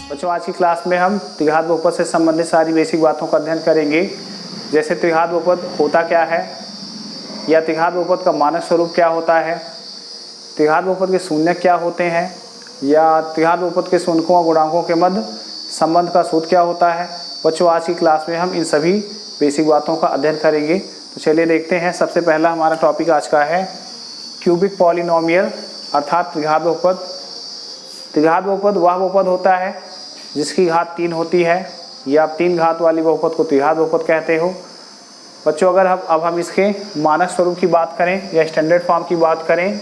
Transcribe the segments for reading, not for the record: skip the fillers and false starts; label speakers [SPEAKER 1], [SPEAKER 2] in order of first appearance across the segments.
[SPEAKER 1] बच्चों आज की क्लास में हम त्रिघात बहुपद से संबंधित सारी बेसिक बातों का अध्ययन करेंगे। जैसे त्रिघात बहुपद होता क्या है, या त्रिघात बहुपद का मानक स्वरूप क्या होता है, त्रिघात बहुपद के शून्य क्या होते हैं, या त्रिघात बहुपद के शून्यकों और गुणांकों के मध्य संबंध का सूत्र क्या होता है। बच्चों आज की क्लास में हम इन सभी बेसिक बातों का अध्ययन करेंगे। तो चलिए देखते हैं। सबसे पहला हमारा टॉपिक आज का है क्यूबिक पॉलिनोमियल अर्थात त्रिघात बहुपद। त्रिघात बहुपद वह बहुपद होता है जिसकी घात 3 होती है, या आप 3 घात वाली बहुपद को त्रिघात बहुपद कहते हो। बच्चों अगर अब हम इसके मानक स्वरूप की बात करें या स्टैंडर्ड फॉर्म की बात करें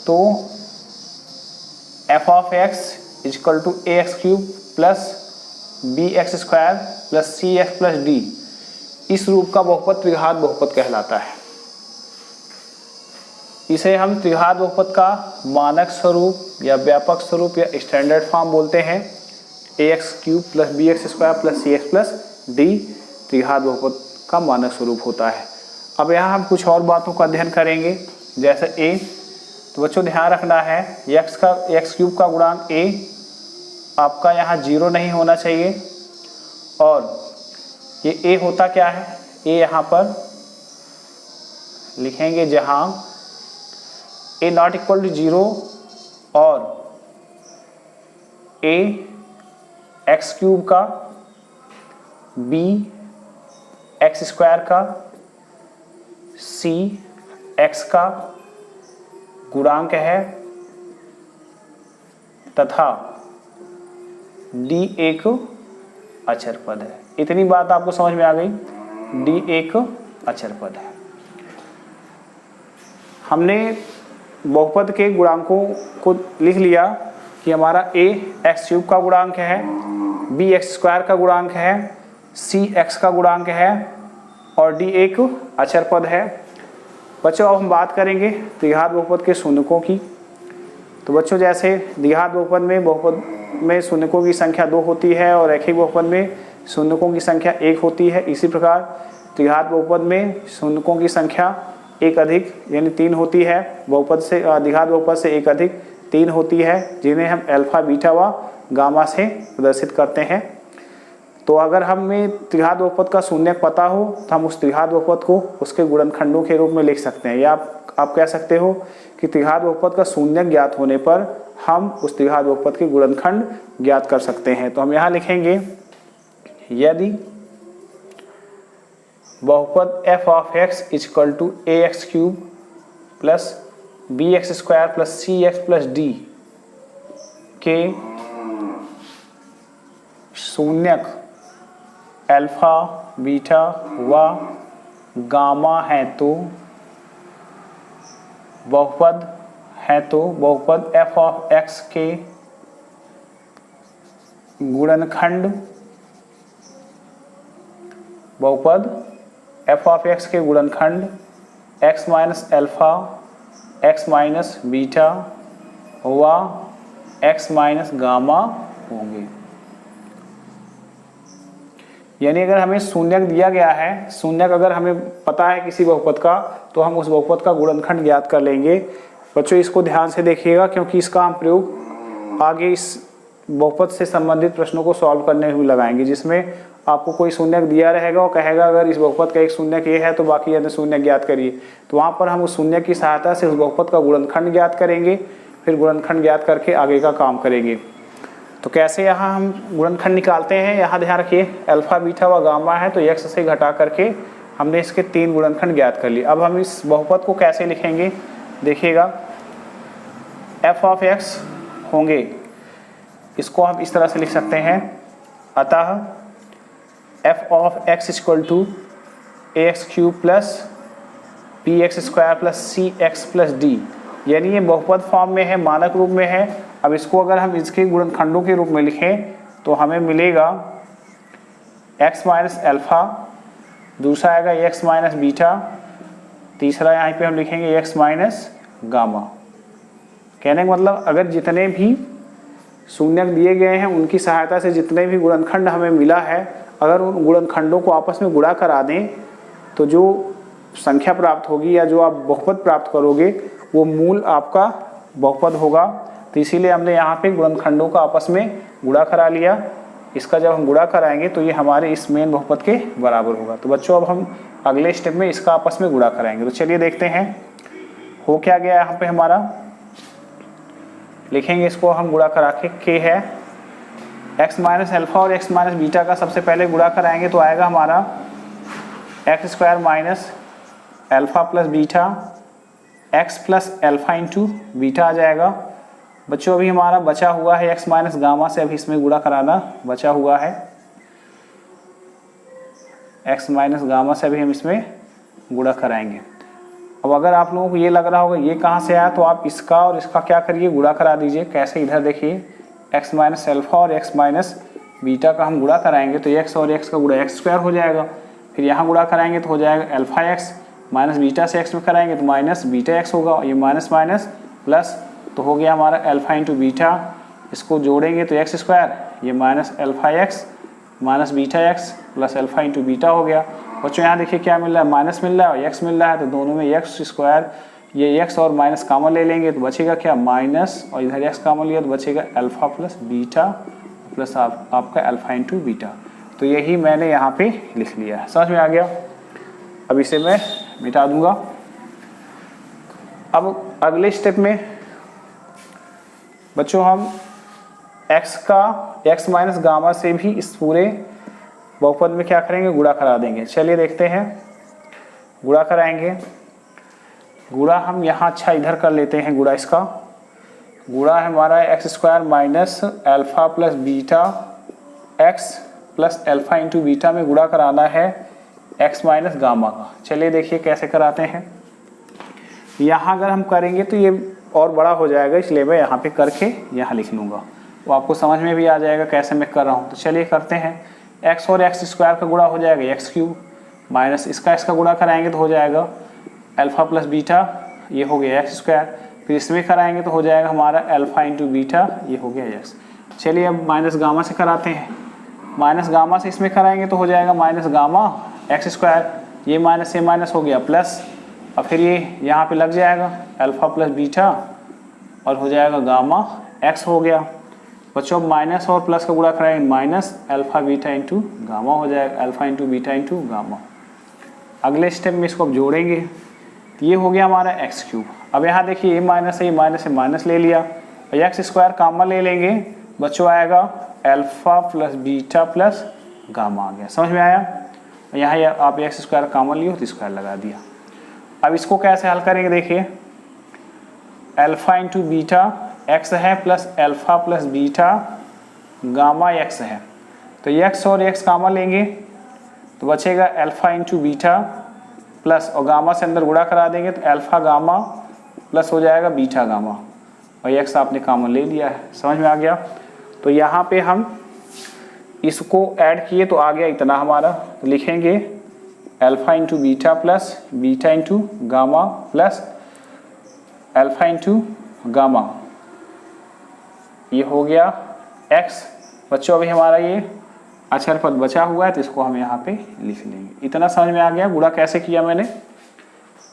[SPEAKER 1] तो f of x equal to a x cube plus b x square plus c x plus d, इस रूप का बहुपद त्रिघात बहुपद कहलाता है। इसे हम त्रिघात बहुपद का मानक स्वरूप या व्यापक स्वरूप या स्टैंडर्ड फॉर्म बोलते हैं। A x cube plus b x square plus c x plus d त्रिघात बहुपद का मानक स्वरूप होता है। अब यहाँ हम कुछ और बातों का अध्ययन करेंगे। जैसे ए, तो बच्चों ध्यान रखना है एक्स क्यूब का गुणांक ए आपका यहाँ 0 नहीं होना चाहिए। और ये ए होता क्या है, ए यहाँ पर लिखेंगे जहाँ ए नॉट इक्वल टू 0 और ए एक्स क्यूब का बी एक्स स्क्वायर का सी एक्स का गुणांक है तथा डी एक अचर पद है। इतनी बात आपको समझ में आ गई। डी एक अचर पद है। हमने बहुपद के गुणांकों को लिख लिया कि हमारा ए एक्स क्यूब का गुणांक है, बी एक्स स्क्वायर का गुणांक है, सी एक्स का गुणांक है और डी एक अचर पद है। बच्चों अब हम बात करेंगे त्रिघात बहुपद के शून्यकों की। तो बच्चों जैसे द्विघात बहुपद में शून्यकों की संख्या 2 होती है और रैखिक बहुपद में शून्यकों की संख्या 1 होती है, इसी प्रकार त्रिघात बहुपद में शून्यकों की संख्या 1 अधिक यानी 3 होती है। बहुपद से द्विघात बहुपद से 1 अधिक 3 होती है, जिन्हें हम अल्फा बीटा व गामा से प्रदर्शित करते हैं। तो अगर हमें त्रिघात बहुपद का शून्यक पता हो तो हम उस त्रिघात बहुपद को उसके गुणनखंडों के रूप में लिख सकते हैं, या आप कह सकते हो कि त्रिघात बहुपद का शून्यक ज्ञात होने पर हम उस त्रिघात बहुपद के गुणनखंड ज्ञात कर सकते हैं। तो हम यहाँ लिखेंगे यदि बहुपद f of x equal to a x cube plus b x square plus c x plus d के शून्यक अल्फा बीटा व गामा है तो बहुपद f ऑफ x के गुणनखंड बहुपद f ऑफ x के गुणनखंड x minus alpha x minus beta व x माइनस गामा होंगे। यानी अगर हमें शून्यक दिया गया है, शून्यक अगर हमें पता है किसी बहुपद का, तो हम उस बहुपद का गुणनखंड ज्ञात कर लेंगे। बच्चों इसको ध्यान से देखिएगा क्योंकि इसका हम प्रयोग आगे इस बहुपद से संबंधित प्रश्नों को सॉल्व करने में लगाएंगे, जिसमें आपको कोई शून्यक दिया रहेगा और कहेगा अगर इस बहुपद का एक शून्यक ये है तो बाकी अन्य शून्यक ज्ञात करिए। तो वहाँ पर हम उस शून्यक की सहायता से उस बहुपद का गुणनखंड ज्ञात करेंगे, फिर गुणनखंड ज्ञात करके आगे का काम करेंगे। तो कैसे यहाँ हम गुणनखंड निकालते हैं, यहाँ ध्यान रखिए अल्फा बीटा व गामा है तो x से घटा करके हमने इसके 3 गुणनखंड ज्ञात कर लिए। अब हम इस बहुपद को कैसे लिखेंगे देखिएगा। f ऑफ x होंगे, इसको हम इस तरह से लिख सकते हैं, अतः f of x equal to a x cube plus b x square plus c x plus d, यानी ये बहुपद फॉर्म में है, मानक रूप में है। अब इसको अगर हम इसके गुणनखंडों के रूप में लिखें तो हमें मिलेगा x माइनस अल्फा, दूसरा आएगा x माइनस बीटा, तीसरा यहाँ पे हम लिखेंगे x माइनस गामा। कहने का मतलब अगर जितने भी शून्यक दिए गए हैं उनकी सहायता से जितने भी गुणनखंड हमें मिला है, अगर उन गुणनखंडों को आपस में गुणा करा दें तो जो संख्या प्राप्त होगी या जो आप बहुपद प्राप्त करोगे वो मूल आपका बहुपद होगा। तो इसीलिए हमने यहाँ पे गुणनखंडों का आपस में गुणा करा लिया। इसका जब हम गुणा कराएंगे तो ये हमारे इस मेन बहुपद के बराबर होगा। तो बच्चों अब हम अगले स्टेप में इसका आपस में गुणा कराएंगे। तो चलिए देखते हैं हो क्या गया यहाँ पे हमारा। लिखेंगे इसको हम गुणा करा के, k है x माइनस अल्फा और x माइनस बीटा का सबसे पहले गुणा कराएंगे तो आएगा हमारा x square minus alpha plus beta x plus alpha into beta आ जाएगा। बच्चों अभी हमारा बचा हुआ है x माइनस गामा से, अभी इसमें गुणा कराना बचा हुआ है। x माइनस गामा से अभी हम इसमें गुणा कराएंगे। अब अगर आप लोगों को ये लग रहा होगा ये कहाँ से आया, तो आप इसका और इसका क्या करिए, गुणा करा दीजिए। कैसे, इधर देखिए x माइनस अल्फा और x माइनस बीटा का हम गुणा कराएंगे तो x और x का गुणा x स्क्वायर हो जाएगा। फिर यहाँ गुणा कराएंगे तो हो जाएगा अल्फा x माइनस बीटा से x में कराएंगे तो माइनस बीटा x होगा। ये माइनस माइनस प्लस तो हो गया हमारा अल्फा इंटू बीटा। इसको जोड़ेंगे तो x स्क्वायर, ये minus alpha x minus beta x plus alpha into beta हो गया। बच्चों यहाँ देखिए क्या मिल रहा है, माइनस मिल रहा है और x मिल रहा है, तो दोनों में x स्क्वायर, ये x और माइनस कॉमन ले लेंगे तो बचेगा क्या, माइनस, और इधर x कॉमन लिया तो बचेगा अल्फा प्लस बीटा प्लस आपका अल्फा इंटू बीटा। तो यही मैंने यहाँ पे लिख लिया है। समझ में आ गया। अब इसे मैं मिटा दूंगा। अब अगले स्टेप में बच्चों हम x का x माइनस गामा से भी इस पूरे बहुपद में क्या करेंगे, गुणा करा देंगे। चलिए देखते हैं, गुणा कराएंगे। गुणा हम यहाँ अच्छा इधर कर लेते हैं। गुणा इसका गुणा है हमारा x square minus alpha plus beta x plus alpha into beta में गुणा कराना है x माइनस गामा का। चलिए देखिए कैसे कराते हैं। यहाँ अगर हम करेंगे तो ये और बड़ा हो जाएगा, इसलिए मैं यहाँ पे करके यहाँ लिख लूँगा, वो आपको समझ में भी आ जाएगा कैसे मैं कर रहा हूँ। तो चलिए करते हैं। x और x स्क्वायर का गुणा हो जाएगा एक्स क्यूब माइनस इसका गुणा कराएंगे तो हो जाएगा अल्फा प्लस बीटा, ये हो गया एक्स स्क्वायर। फिर इसमें कराएंगे तो हो जाएगा हमारा अल्फा इंटू बीटा, ये हो गया एक्स। चलिए अब माइनस गामा से कराते हैं। माइनस गामा से इसमें कराएंगे तो हो जाएगा माइनस गामा एक्स स्क्वायर, ये माइनस हो गया प्लस, और फिर ये यहाँ पे लग जाएगा अल्फा प्लस बीटा और हो जाएगा गामा एक्स हो गया। बच्चों माइनस और प्लस का गुणा कराएंगे, minus alpha beta into gamma हो जाएगा, alpha into beta into gamma. अगले स्टेप में इसको अब जोड़ेंगे तो ये हो गया हमारा एक्स क्यूब। अब यहाँ देखिए ये माइनस है, ये माइनस है, माइनस ले लिया और एक्स स्क्वायर कामा ले लेंगे। बच्चों आएगा alpha plus beta plus gamma आ गया। समझ में आया। यहाँ आप एक्स स्क्वायर कामन लियो तो स्क्वायर लगा दिया। अब इसको कैसे हल करेंगे, देखिए अल्फा इंटू बीटा एक्स है plus alpha plus beta gamma x है, तो एक्स और एक्स कामन लेंगे तो बचेगा अल्फा इंटू बीटा प्लस, और गामा से अंदर गुणा करा देंगे तो अल्फा गामा प्लस हो जाएगा बीटा गामा, और एक्स आपने कामन ले लिया है। समझ में आ गया। तो यहाँ पे हम इसको ऐड किए तो आ गया इतना हमारा, तो लिखेंगे alpha into beta plus beta into gamma plus alpha into gamma, ये हो गया x। बच्चों अभी हमारा ये अक्षर पद बचा हुआ है तो इसको हम यहाँ पे लिख लेंगे। इतना समझ में आ गया गुणा कैसे किया मैंने।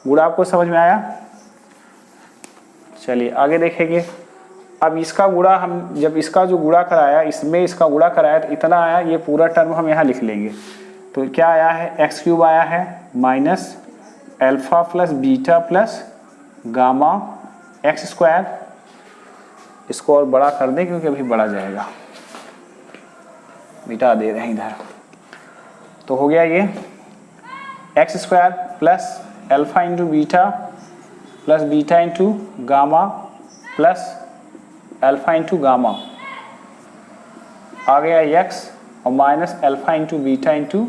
[SPEAKER 1] गुणा आपको समझ में आया। चलिए आगे देखेंगे। अब इसका गुणा हम जब इसका जो गुणा कराया, इसमें इसका गुणा कराया तो इतना आया, ये पूरा टर्म हम यहाँ लिख लेंगे। तो क्या आया है, एक्स क्यूब आया है minus alpha plus beta plus gamma x square. इसको और बड़ा कर दें क्योंकि अभी बढ़ा जाएगा, मिटा दे रहे हैं इधर। तो हो गया ये x square plus alpha into beta plus beta into gamma plus alpha into gamma आ गया एक्स, और minus alpha into beta into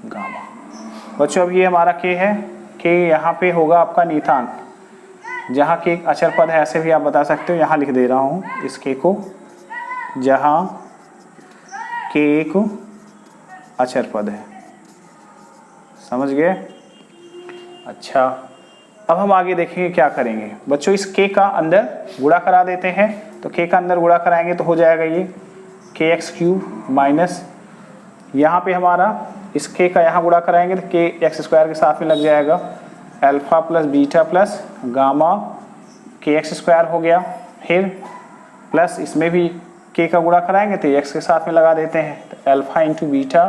[SPEAKER 1] gamma. बच्चों अब ये हमारा के है, के यहाँ पे होगा आपका नियतांक, जहाँ के एक अचर पद है ऐसे भी आप बता सकते हो। यहाँ लिख दे रहा हूँ इस के को, जहाँ के एक अचर पद है। समझ गए। अच्छा अब हम आगे देखेंगे क्या करेंगे। बच्चों इस के का अंदर गुणा करा देते हैं, तो के का अंदर गुणा कराएंगे तो हो जाएगा ये के एक्स क्यूब माइनस, यहाँ पे हमारा इस के का यहाँ गुणा कराएंगे तो के एक्स स्क्वायर के साथ में लग जाएगा alpha plus beta plus gamma के एक्स स्क्वायर हो गया। फिर प्लस इसमें भी k का गुणा कराएंगे तो x के साथ में लगा देते हैं, तो alpha into beta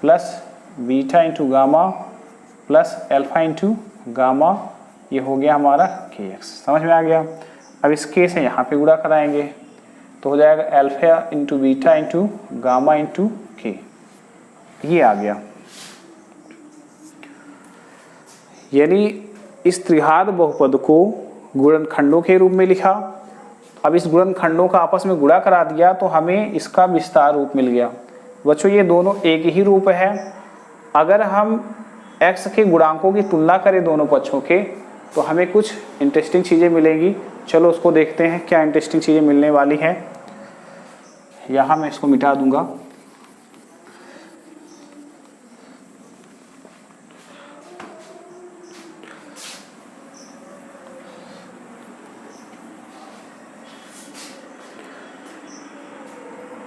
[SPEAKER 1] plus beta into gamma plus alpha into gamma, ये हो गया हमारा kx। समझ में आ गया। अब इस k से यहाँ पे गुणा कराएंगे तो हो जाएगा alpha into beta into gamma into k, ये आ गया। यानी इस त्रिघात बहुपद को गुणनखंडों के रूप में लिखा। अब इस गुणनखंडों का आपस में गुणा करा दिया तो हमें इसका विस्तार रूप मिल गया। बच्चों ये दोनों एक ही रूप है। अगर हम x के गुणांकों की तुलना करें दोनों पक्षों के तो हमें कुछ इंटरेस्टिंग चीज़ें मिलेंगी। चलो उसको देखते हैं क्या इंटरेस्टिंग चीज़ें मिलने वाली हैं। यहाँ मैं इसको मिटा दूंगा।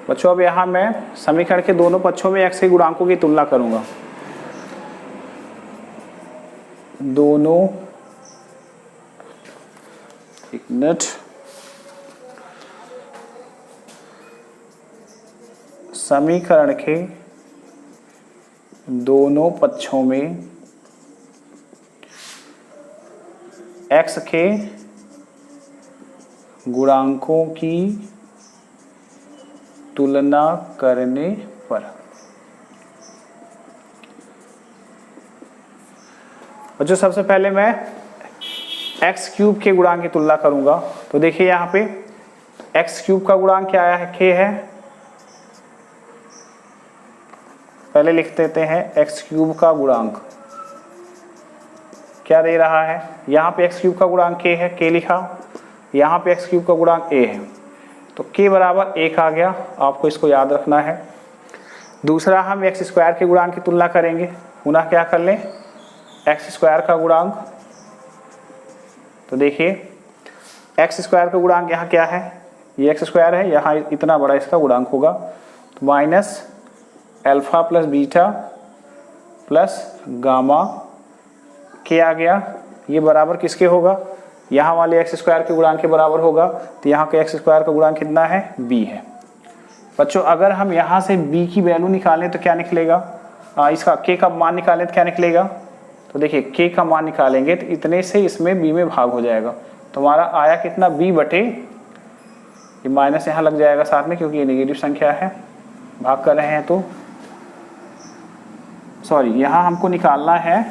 [SPEAKER 1] बच्चों अब यहाँ मैं समीकरण के दोनों पक्षों में x के गुणांकों की तुलना करूंगा। दोनों, एक मिनट, समीकरण के दोनों पक्षों में x के गुणांकों की तुलना करने पर। बच्चों सबसे पहले मैं x क्यूब के गुणांक की तुलना करूंगा। तो देखिए यहाँ पे x क्यूब का गुणांक क्या आया है, k है। पहले लिख देते हैं x क्यूब का गुणांक क्या दे रहा है। यहाँ पे x क्यूब का गुणांक k है, k लिखा। यहाँ पे x क्यूब का गुणांक a है तो k बराबर 1 आ गया। आपको इसको याद रखना है। दूसरा हम x स्क्वायर के गुणांक की तुलना करेंगे। पुनः क्या कर लें, x स्क्वायर का गुणांक। तो देखिए x स्क्वायर का गुणांक यहाँ क्या है, ये x स्क्वायर है, यहाँ इतना बड़ा इसका गुणांक होगा। तो minus alpha plus beta plus gamma k आ गया। ये बराबर किसके होगा, यहाँ वाले एक्स स्क्वायर के गुणांक के बराबर होगा। तो यहाँ के एक्स स्क्वायर का गुणांक कितना है, b है। बच्चों अगर हम यहाँ से b की वैल्यू निकालें तो क्या निकलेगा, इसका k का मान निकालें तो क्या निकलेगा। तो देखिए k का मान निकालेंगे तो इतने से इसमें b में भाग हो जाएगा। तो हमारा आया कितना, b बटे, ये माइनस यहाँ लग जाएगा साथ में क्योंकि ये नेगेटिव संख्या है, भाग कर रहे हैं। तो सॉरी, यहाँ हमको निकालना है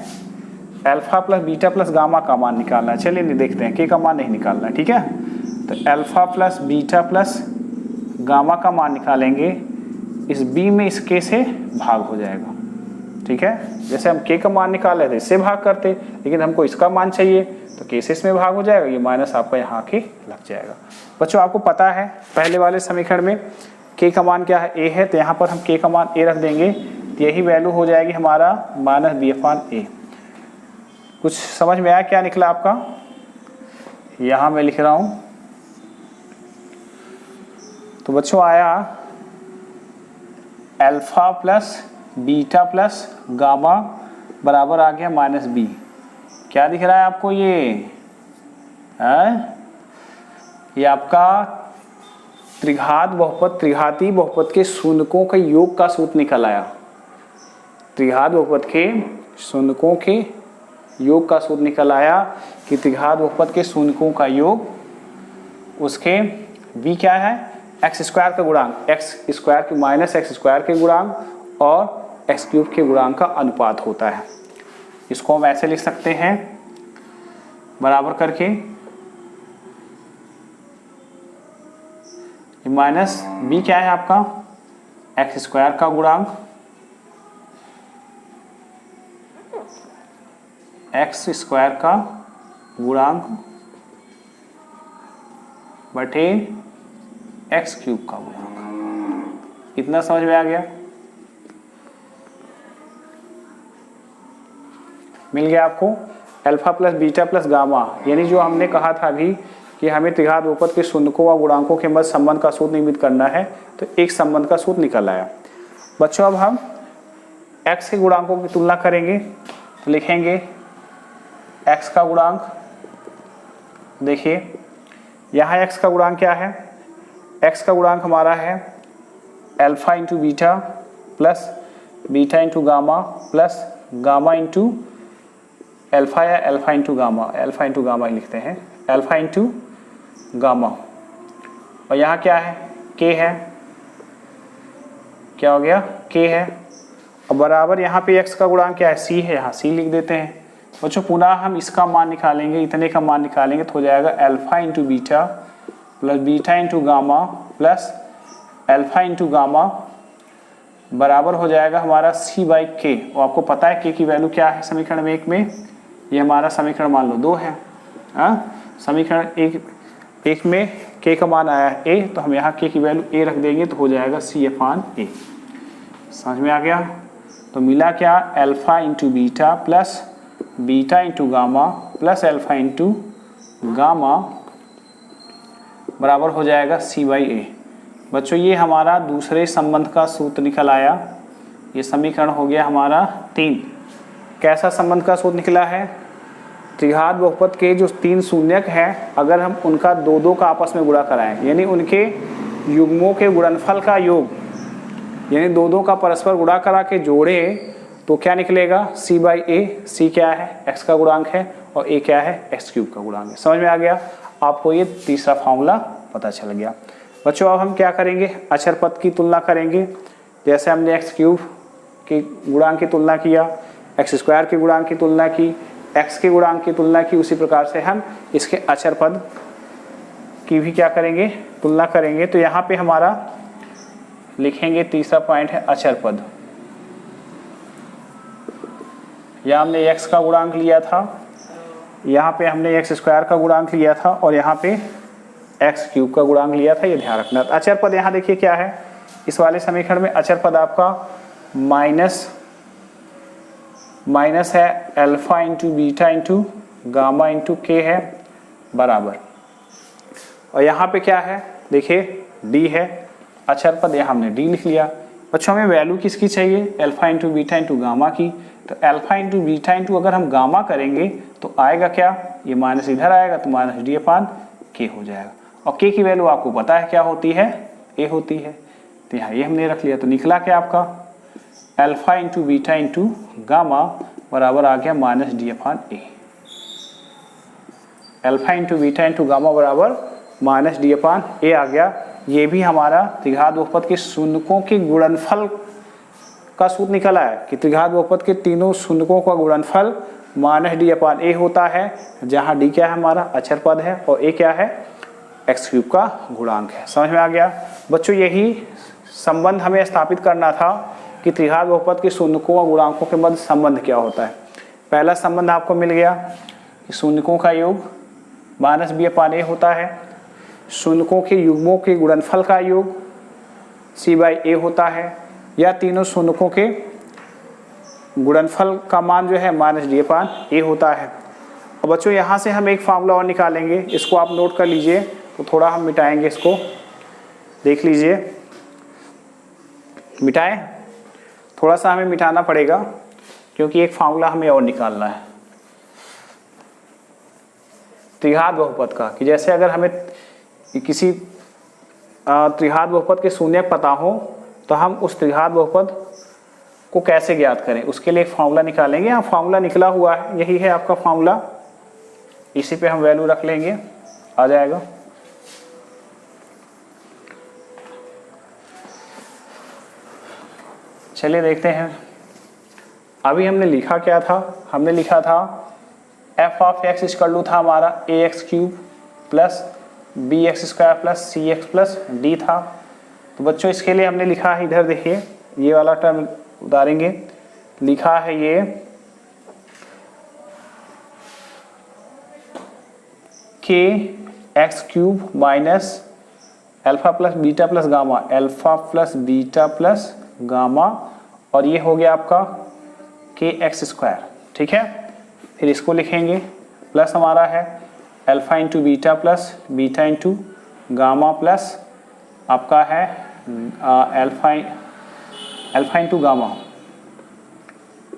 [SPEAKER 1] alpha plus beta plus gamma का मान निकालना है। चलिए नहीं देखते हैं, k का मान नहीं निकालना है, ठीक है। तो alpha plus beta plus gamma का मान निकालेंगे, इस b में इस k से भाग हो जाएगा, ठीक है। जैसे हम k का मान निकाल रहे थे इससे भाग करते, लेकिन हमको इसका मान चाहिए तो k से इसमें भाग हो जाएगा, ये माइनस आपका यहाँ के लग जाएगा। बच्चों आपको पता है पहले वाले समीकरण में k का मान क्या है, a है, तो यहाँ पर हम k का मान a रख देंगे तो यही वैल्यू हो जाएगी हमारा माइनस b/a। कुछ समझ में आया क्या निकला आपका, यहाँ मैं लिख रहा हूँ। तो बच्चों आया alpha plus beta plus gamma बराबर आ गया माइनस b। क्या दिख रहा है आपको, ये आपका त्रिघात बहुपद, त्रिघाती बहुपद के शून्यकों के योग का सूत्र निकल आया। त्रिघात बहुपद के शून्यकों के योग का सूत्र निकल आया कि त्रिघात बहुपद के शून्यकों का योग, उसके v क्या है, एक्स स्क्वायर का गुणांक, एक्स स्क्वायर की माइनस एक्स स्क्वायर के गुणांक और एक्स क्यूब के गुणांक का अनुपात होता है। इसको हम ऐसे लिख सकते हैं बराबर करके माइनस b क्या है आपका, एक्स स्क्वायर का गुणांक एक्स स्क्वायर का गुणांक बटे एक्स क्यूब का गुणांक। इतना समझ में आ गया, मिल गया आपको। Alpha plus beta plus gamma, यानी जो हमने कहा था अभी कि हमें त्रिघात बहुपद के शून्यकों व गुणांकों के मध्य संबंध का सूत्र निर्मित करना है, तो एक संबंध का सूत्र निकल आया। बच्चों अब हम x के गुणांकों की तुलना करेंगे तो लिखेंगे x का गुणांक। देखिए यहाँ x का गुणांक क्या है, x का गुणांक हमारा है alpha into beta plus beta into gamma plus gamma into alpha या अल्फा इंटू गामा ही लिखते हैं, अल्फा इंटू गामा। और यहाँ क्या है, k है, क्या हो गया, k है। और बराबर यहाँ पे x का गुणांक क्या है, c है, यहाँ c लिख देते हैं। बच्चों पुनः हम इसका मान निकालेंगे, इतने का मान निकालेंगे तो हो जाएगा alpha into beta plus beta into gamma plus alpha into gamma बराबर हो जाएगा हमारा c बाई के। और आपको पता है k की वैल्यू क्या है समीकरण में 1 में, ये हमारा समीकरण मान लो 2 है। समीकरण एक में k का मान आया है a, तो हम यहाँ k की वैल्यू a रख देंगे तो हो जाएगा c अपान a। समझ में आ गया। तो मिला क्या, alpha into beta plus beta into gamma plus alpha into gamma बराबर हो जाएगा c बाई a। बच्चों ये हमारा दूसरे संबंध का सूत्र निकल आया। ये समीकरण हो गया हमारा 3। कैसा संबंध का सूत्र निकला है, त्रिघात बहुपद के जो 3 शून्यक हैं अगर हम उनका 2-2 का आपस में गुणा कराएं, यानी उनके युग्मों के गुणनफल का योग, यानी 2-2 का परस्पर गुणा करा के जोड़े तो क्या निकलेगा, c बाई a। c क्या है, x का गुणांक है, और a क्या है, x क्यूब का गुणांक है। समझ में आ गया आपको, ये तीसरा फॉर्मूला पता चल गया। बच्चों अब हम क्या करेंगे, अचर पद की तुलना करेंगे। जैसे हमने x क्यूब के गुणांक की तुलना किया, x स्क्वायर के गुणांक की तुलना की, x के गुणांक की तुलना की, उसी प्रकार से हम इसके अचर पद की भी क्या करेंगे, तुलना करेंगे। तो यहाँ पे हमारा लिखेंगे तीसरा पॉइंट है अचर पद। यहाँ हमने x का गुणांक लिया था, यहाँ पे हमने x स्क्वायर का गुणांक लिया था, और यहाँ पे x क्यूब का गुणांक लिया था, ये ध्यान रखना। अचर पद यहाँ देखिए क्या है, इस वाले समीकरण में अचर पद आपका माइनस है alpha into beta into gamma into के है बराबर। और यहाँ पे क्या है देखिए d है, अचर पद यहाँ हमने d लिख लिया। बच्चों हमें वैल्यू किसकी चाहिए, alpha into beta into gamma की। तो अल्फा इंटू बीटा इंटू अगर हम गामा करेंगे तो आएगा क्या, ये माइनस इधर आएगा तो माइनस d अपान के हो जाएगा। और k की वैल्यू आपको पता है क्या होती है, a होती है। तो यहाँ ये हमने रख लिया, तो निकला क्या आपका alpha into beta into gamma बराबर आ गया minus d upon a। Alpha into beta into gamma बराबर माइनस d अपान a आ गया। ये भी हमारा त्रिघात बहुपद के शून्यकों के गुणनफल का सूत्र निकला है कि त्रिघात बहुपद के तीनों शून्यकों का गुणनफल माइनस d अपान a होता है, जहाँ d क्या है हमारा अचर पद है और a क्या है x क्यूब का गुणांक है। समझ में आ गया बच्चों। यही संबंध हमें स्थापित करना था कि त्रिघात बहुपद के शून्यकों और गुणांकों के मध्य संबंध क्या होता है। पहला संबंध आपको मिल गया कि शून्यकों का योग माइनस b अपान a होता है, शून्यकों के युग्मों के गुणनफल का योग c बाई a होता है, या तीनों शून्यकों के गुणनफल का मान जो है माइनस d अपान a होता है। और बच्चों यहाँ से हम एक फार्मूला और निकालेंगे, इसको आप नोट कर लीजिए। तो थोड़ा हम मिटाएंगे, इसको देख लीजिए, मिटाएं। थोड़ा सा हमें मिटाना पड़ेगा क्योंकि एक फार्मूला हमें और निकालना है त्रिघात बहुपद का। कि जैसे अगर हमें किसी त्रिघात बहुपद के शून्यक पता हो तो हम उस त्रिघात बहुपद को कैसे ज्ञात करें, उसके लिए एक फार्मूला निकालेंगे। यहाँ फार्मूला निकला हुआ है, यही है आपका फार्मूला, इसी पे हम वैल्यू रख लेंगे, आ जाएगा। चलिए देखते हैं। अभी हमने लिखा क्या था, हमने लिखा था f ऑफ x इक्वल था हमारा ax cube plus bx square plus cx plus d था। तो बच्चों इसके लिए हमने लिखा है, इधर देखिए ये वाला टर्म उतारेंगे, लिखा है ये k x cube minus alpha plus beta plus gamma, alpha plus beta plus gamma, और ये हो गया आपका के एक्स स्क्वायर। ठीक है, फिर इसको लिखेंगे प्लस हमारा है alpha into beta plus beta into gamma plus आपका है alpha into gamma,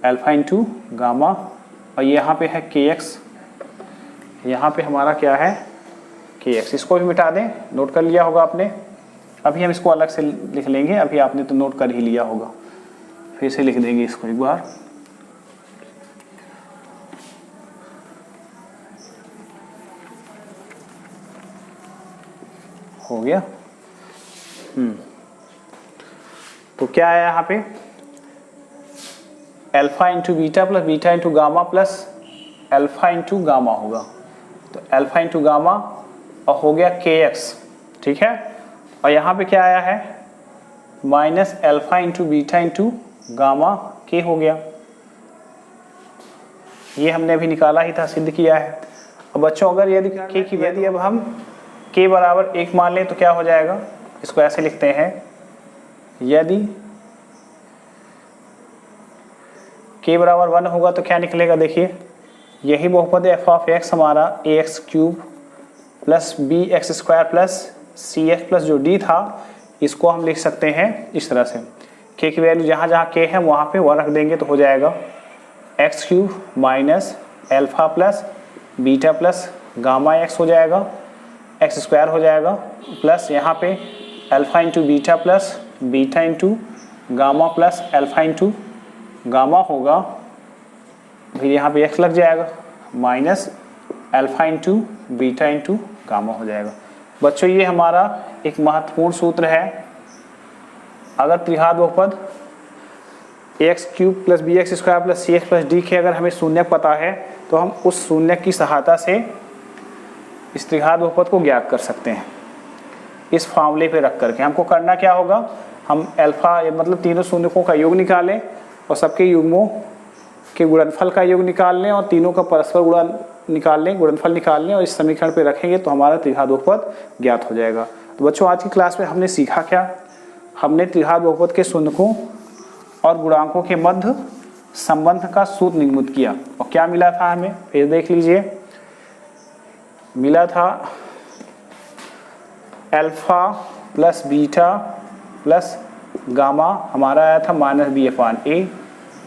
[SPEAKER 1] alpha into gamma, और यहाँ पे है के एक्स, यहाँ पे हमारा क्या है के एक्स। इसको भी मिटा दें, नोट कर लिया होगा आपने। अभी हम इसको अलग से लिख लेंगे, अभी आपने तो नोट कर ही लिया होगा, फिर से लिख देंगे इसको एक बार। हो गया। तो क्या है यहाँ पे, alpha into beta plus beta into gamma plus alpha into gamma होगा। तो अल्फा इंटू गामा और हो गया kx, ठीक है। और यहाँ पे क्या आया है, minus alpha into beta into gamma k हो गया। ये हमने अभी निकाला ही था, सिद्ध किया है। अब बच्चों अगर यदि अब हम k बराबर 1 मान लें तो क्या हो जाएगा, इसको ऐसे लिखते हैं, यदि k बराबर 1 होगा तो क्या निकलेगा, देखिए यही बहुपद f ऑफ x हमारा ax cube plus bx square plus cx plus जो d था, इसको हम लिख सकते हैं इस तरह से, k की वैल्यू जहाँ जहाँ k है वहाँ पे 1 रख देंगे तो हो जाएगा x cube minus alpha plus beta plus gamma x हो जाएगा, एक्स स्क्वायर हो जाएगा, प्लस यहाँ पे alpha into beta plus beta into gamma plus alpha into gamma होगा, फिर यहाँ पे x लग जाएगा, minus alpha into beta into gamma हो जाएगा। बच्चों ये हमारा एक महत्वपूर्ण सूत्र है। अगर त्रिघात बहुपद ax cube plus bx square plus cx plus d के अगर हमें शून्य पता है तो हम उस शून्य की सहायता से इस त्रिघात बहुपद को ज्ञात कर सकते हैं। इस फार्मूले पे रख करके हमको करना क्या होगा, हम अल्फा मतलब तीनों शून्यकों का योग निकालें और सबके युग्मों के गुणनफल का योग निकाल लें और तीनों का परस्पर गुणनफल निकाल लें और इस समीकरण पे रखेंगे तो हमारा त्रिघात बहुपद ज्ञात हो जाएगा। तो बच्चों आज की क्लास में हमने सीखा क्या, हमने त्रिघात बहुपद के शून्यकों और गुणांकों के मध्य संबंध का सूत्र निगमित किया और क्या मिला था हमें, फिर देख लीजिए। मिला था alpha plus beta plus gamma हमारा आया था माइनस बी अपान ए,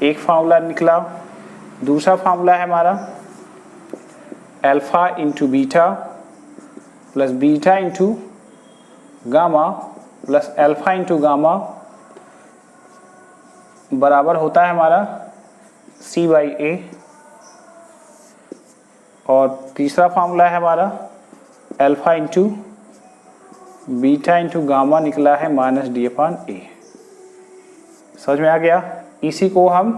[SPEAKER 1] एक फार्मूला निकला। दूसरा फार्मूला है हमारा alpha into beta plus beta into gamma plus alpha into gamma बराबर होता है हमारा c बाई ए। और तीसरा फार्मूला है हमारा alpha into beta into gamma निकला है माइनस डी अपान ए। समझ में आ गया। इसी को हम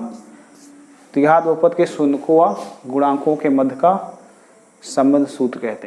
[SPEAKER 1] त्रिघात बहुपद के शून्यकों व गुणांकों के मध्य का संबंध सूत्र कहते हैं।